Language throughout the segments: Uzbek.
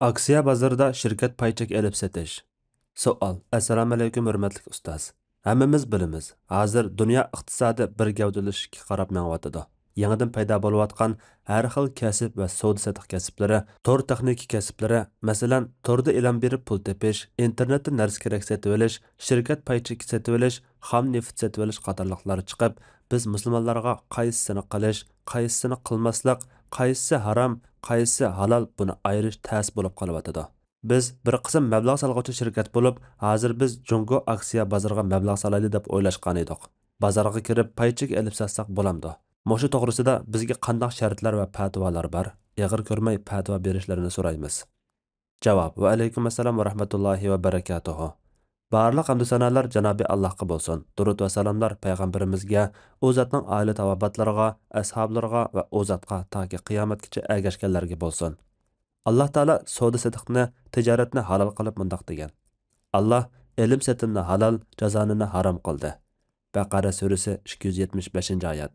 Aksiya bozorida shirkat paychak elib setish. Savol. Assalomu alaykum hurmatli ustoz. Hammamiz bilamiz, hozir dunyo iqtisodi bir gavdalashishga qarab menyotidi. Yangidan paydo bo'layotgan har xil kasb va savdo-sotiq kasblari, tor texnika kasblari, masalan, torda e'lon berib pul tepish, internetda narsa kerak sotib olish, shirkat paychak sotib olish, xam neft sotib olish qatorliqlari chiqib, biz musulmonlarga qaysisini qilish, qaysisini qilmaslik, qaysi harom, qaysi halol buni ayirish ta's bo'lib qolyotidi. Biz bir qism mablag' solg'uvchi shirkat bo'lib, hozir biz Jungo aksiya bozoriga mablag' solaylik deb o'ylashgan edik. Bozorga kirib paychik olib satsak bo'lamdi. Mushu to'g'risida bizga qanday shartlar va fatvolar bor? Ig'ir ko'rmay fatvo berishlarini so'raymiz. Javob: Va alaykum assalom va rahmatullohi va barakatuh. Barliq hamd sanolar Janobi Allohga bo'lsin. Durud va salomlar payg'ambarimizga, u zotning oila tavobatlariga, ashablariga va u zotga toki qiyomatgacha ergashganlarga bo'lsin. Alloh taolo savdo sotiqni, tijoratni halol qilib mundoq degan. Alloh ilm setimni halol, jazonini harom qildi. Baqara surasi 275-oyat.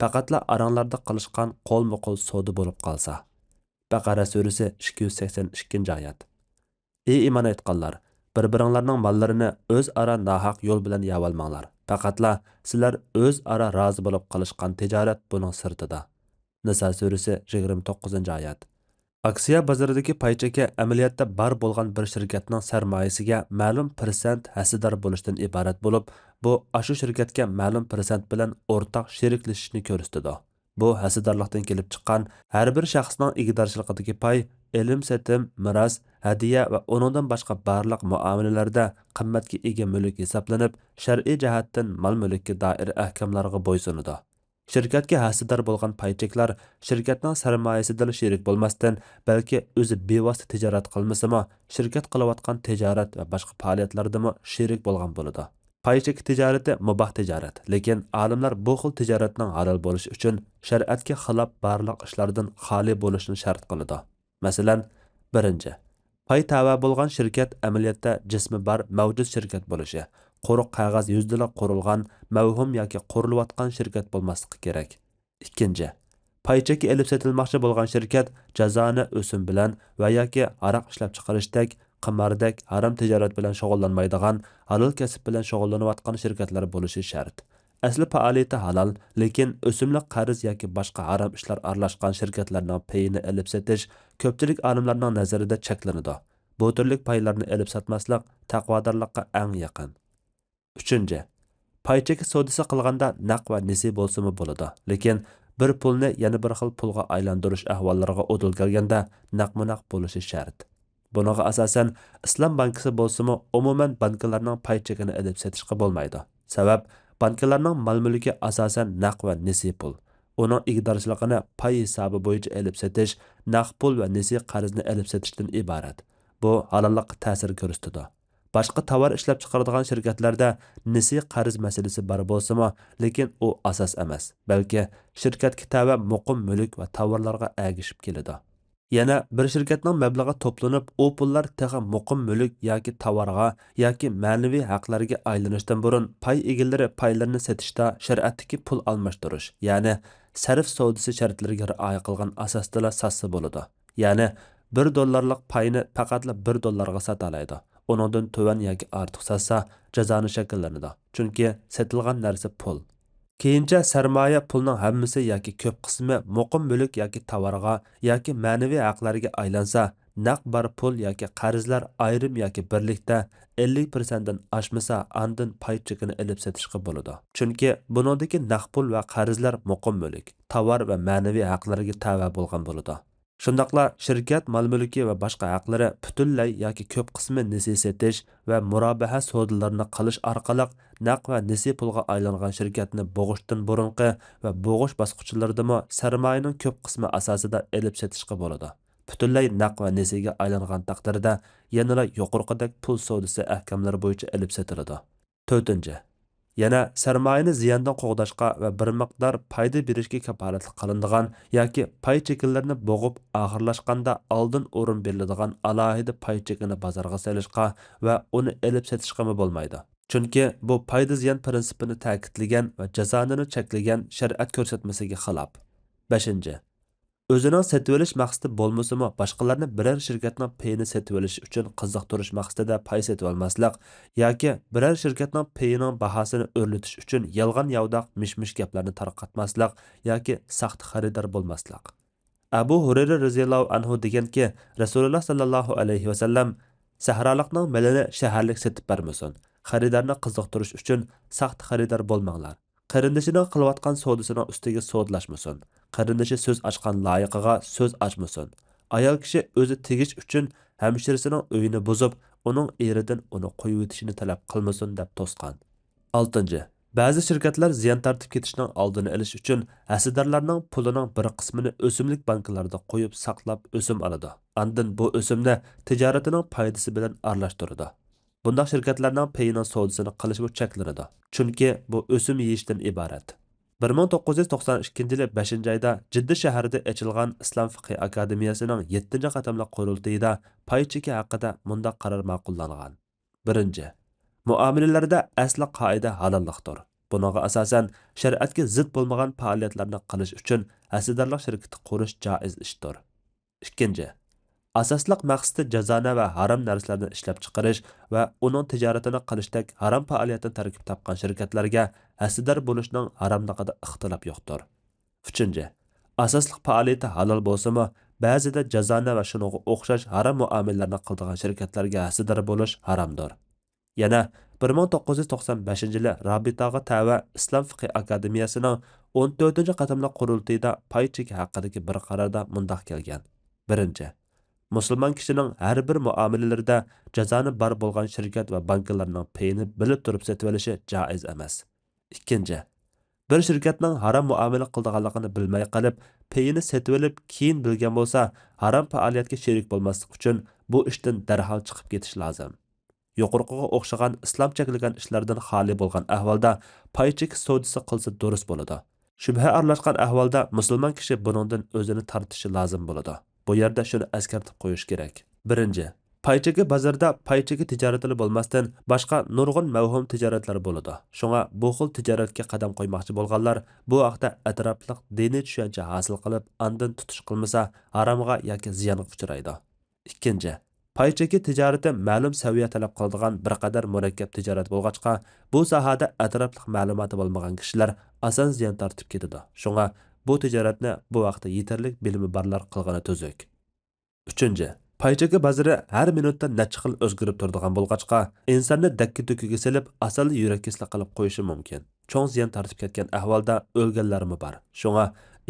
Faqatla aranglarda qilishgan qo'lma-qo'l savdo bo'lib qolsa. Baqara surasi 282-oyat. Ey iymon etganlar, bir-biringlarning mollarini o'zaro nohaq yo'l bilan yavolmanglar. Faqatla sizlar o'zaro rozi bo'lib qilishgan tijorat buning sirtida. Nisa surasi 29-oyat. Aksiya bozoridagi paychaka amaliyotda bar bo'lgan bir shirkatning sarmoyasiga ma'lum persent hassador bo'lishdan iborat bo'lib, bu ashu shirkatga ma'lum persent bilan o'rtaq sheriklashishni ko'rsatadi. Bu hassadorlikdan kelib chiqqan har bir shaxsning igdorchiligidagi pay, ilm setim, miros, hadiya va uningdan boshqa barliq muomalalarda qimmatga ega mulk hisoblanib, shar'iy jihatdan mol-mulkka doir ahkomlarga bo'ysunadi. Shirkatga hassador bo'lgan paycheklar shirkatning sarmoyasidan sherik bo'lmasdan, balki o'zi bevosita tijorat qilmasimi, shirkat qilayotgan tijorat va boshqa faoliyatlardami sherik bo'lgan bo'ladi. Paychek tijorati muboh tijorat, lekin olimlar bu xil tijoratning halol bo'lishi uchun shariatga xilof barliq ishlardan xoli bo'lishini shart qiladi. Masalan, birinchi, pay tava bo'lgan shirkat amaliyotda jismi bor mavjud shirkat bo'lishi, quruq qog'oz yuzida qurilgan, mavhum yoki qurilayotgan shirkat bo'lmasligi kerak. Ikkinchi, paycheki elib setilmoqchi bo'lgan shirkat jazoni o'sim bilan va yoki aroq ishlab chiqarishdek, qimordek, harom tijorat bilan shug'ullanmaydigan, halol kasb bilan shug'ullanayotgan shirkatlar bo'lishi shart. Asli faoliyati halol, lekin o'simlik qarz yoki boshqa harom ishlar aralashgan shirkatlarning payini elib setish ko'pchilik olimlarning nazarida cheklanadi. Bu turlik paylarni elib satmaslik taqvodorlikqa eng yaqin. Uchinchi, paycheki savdosi qilganda naq va nesi bo'lsimi bo'ladi, lekin bir pulni yana bir xil pulga aylantirish ahvollariga o'dil kelganda naq-munaq bo'lishi shart. Bunaqa asosan Islom bankasi bo'lsimi, umuman bankalarning paychekini elib setishga bo'lmaydi. Sabab, bankalarning mol-mulki asosan naq va nesi pul. Uning igdorchiligini pay hisobi bo'yicha elib setish, naq pul va nesi qarzni elib setishdan iborat. Bu halollikqa ta'sir ko'rsatadi. Boshqa tovar ishlab chiqaradigan shirkatlarda nisi qarz masalasi bor bo'lsa-mu, lekin u asos emas, balki shirkatga tava muqim mulk va tovarlarga agishib keladi. Yana bir shirkatning mablag'i to'planib, u pullar texi muqim mulk yoki tovarga yoki ma'naviy haqlarga aylanishdan burun pay egalari paylarini sotishda shariatdagi pul almashtirish, ya'ni sarf savdosi shartlariga rioya qilgan asosda sotsa bo'ladi. Ya'ni $1 payni faqatla $1 sota oladi. Onundan töven yoki ortiq satsa jazoni shakllanadi. Chunki setilgan narsa pul. Keyincha sarmoya pulning hammasi yoki ko'p qismi muqim mulk yoki tovarga yoki ma'naviy haqlarga aylansa, naq bar pul yoki qarzlar ayrim yoki birlikda 50% dan oshmasa, andin pay chekini elib setishga bo'ladi. Chunki buningdagi naq pul va qarzlar muqim mulk, tovar va ma'naviy haqlarga tava bo'lgan bo'ladi. Shundaqla shirkat mol-mulki va boshqa haqlari butunlay yoki ko'p qismi nesi setish va murobaha savdolarini qilish orqali naq va nesi pulga aylangan shirkatni bo'g'ishdan burunqi va bo'g'ish bosqichlarida sarmoyaning ko'p qismi asosida elib setishga bo'ladi. Butunlay naq va nesiga aylangan taqdirda yanada yuqorqidek pul savdosi ahkomlari bo'yicha elib setiladi. 4. Yana sarmoyani ziyondan qo'g'dashga va bir miqdor foyda berishga kafolatlik qilinadigan yoki pay chekinlarini bo'g'ib oxirlashganda oldin o'rin beriladigan alohida pay chekini bozorga solishga va uni elib setishga bo'lmaydi. Chunki bu foyda ziyon prinsipini ta'kidlagan va jazonini cheklagan shariat ko'rsatmasiga xilof. 5. O'zining setib olish maqsadi bo'lmasa-mu, boshqalarni biror shirkatning payini setib olish uchun qiziqtirish maqsadida pay setib olmaslik yoki biror shirkatning payining bahosini o'rlatish uchun yolg'on yovdoq mish-mish gaplarni tarqatmaslik yoki saxta xaridor bo'lmaslik. Abu Hurayra radhiyallohu anhu deganki, Rasululloh sallallohu alayhi va sallam sahrolikning malini shaharlik setib bermasin. Xaridorni qiziqtirish uchun saxta xaridor bo'lmanglar. Qarindishining qilayotgan savdosining ustiga savdlashmasin. Qarindishi so'z ochgan loyiqiga so'z ochmasin. Ayol kishi o'zi tegish uchun hamshirasining uyini buzib, uning eridan uni qo'yib o'tishini talab qilmasin deb to'sgan. 6. Ba'zi shirkatlar ziyon tortib ketishning oldini olish uchun asildorlarning pulining bir qismini o'simlik banklarida qo'yib saqlab o'sim oladi. Andin bu o'simni tijoratining foydasi bilan aralashtiradi. Bundaq shirkatlarning payining savdosini qilish cheklanadi. Chunki bu o'sim yeyishdan iborat. 1992 yili 5-oyda Jidda shahrida ochilgan Islom fiqh akademiyasining 7-qatamli qurultayida pay cheki haqida mundaq qaror ma'qullangan. 1. Muomalalarda asli qoida halollikdir. Buningga asosan shariatga zid bo'lmagan faoliyatlarni qilish uchun asildorlik shirkati qurish joiz ishdir. 2. Asosliq maqsadi jazoni va harom narsalarni ishlab chiqarish va uning tijoratini qilishdek harom faoliyatni tarkib topgan shirkatlarga asildor bo'lishning haromligida ixtilof yo'qdir. 3. Asosliq faoliyati halol bo'lsa-mu, ba'zida jazoni va shunga o'xshash harom muomalalarni qiladigan shirkatlarga asildor bo'lish haromdir. Yana 1995-yili Rabitaga tava Islom fiqh akademiyasining 14-qatamli qurultayida pay cheki haqidagi bir qarorda mundaq kelgan. 1. Musulmon kishining har bir muomalalarida jazoni bor bo'lgan shirkat va banklarning payini bilib turib setib olishi joiz emas. 2. Bir shirkatning harom muomala qilganligini bilmay qolib, payini setib olib, keyin bilgan bo'lsa, harom faoliyatga sherik bo'lmaslik uchun bu ishdan darhol chiqib ketish lozim. Yuqorqiga o'xshagan islom cheklagan ishlardan xoli bo'lgan ahvolda pay cheki savdosi qilsa durust bo'ladi. Shubha aralashgan ahvolda musulmon kishi buningdan o'zini tortishi lozim bo'ladi. Bu yerda shuni eskartib qo'yish kerak. 1. Pay cheki bozorda pay cheki tijoratini bo'lmasdan boshqa nurg'un mavhum tijoratlar bo'ladi. Shunga bu xil tijoratga qadam qo'ymoqchi bo'lganlar bu vaqtda atrofliq diniy tushuncha hosil qilib, andin tutish qilmasa haromga yoki ziyonga uchraydi. 2. Pay cheki tijorati ma'lum saviya talab qiladigan bir qadar murakkab tijorat bo'lg'achqa, bu sohada atrofliq ma'lumoti bo'lmagan kishilar oson ziyon tortib ketadi. Shunga bu tijoratni bu vaqtda yetarli bilimi borlar qilgani tuzuk. 3. Pay cheki bozori har minutda necha xil o'zgarib turadigan bo'lg'achqa, insonni dakki-tukkiga silib, asal yurak kesla qilib qo'yishi mumkin. Cho'ng ziyon tortib ketgan ahvolda o'lganlarmi bor. Shunga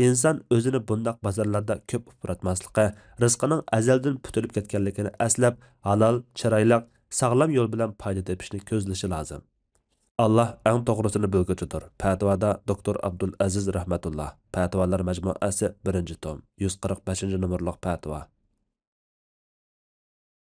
inson o'zini bundaq bozorlarda ko'p upuratmasligi, rizqining azaldan putilib ketganligini aslab, halol, chiroyli, sog'lom yo'l bilan foyda tepishni ko'zlashi lozim. Allah eng to'g'risini bilguchidir. Fatvoda Dr. Abdul Aziz rahmatullah. Fatvolar majmuasi 1-tom, 145-numurliq fatvo.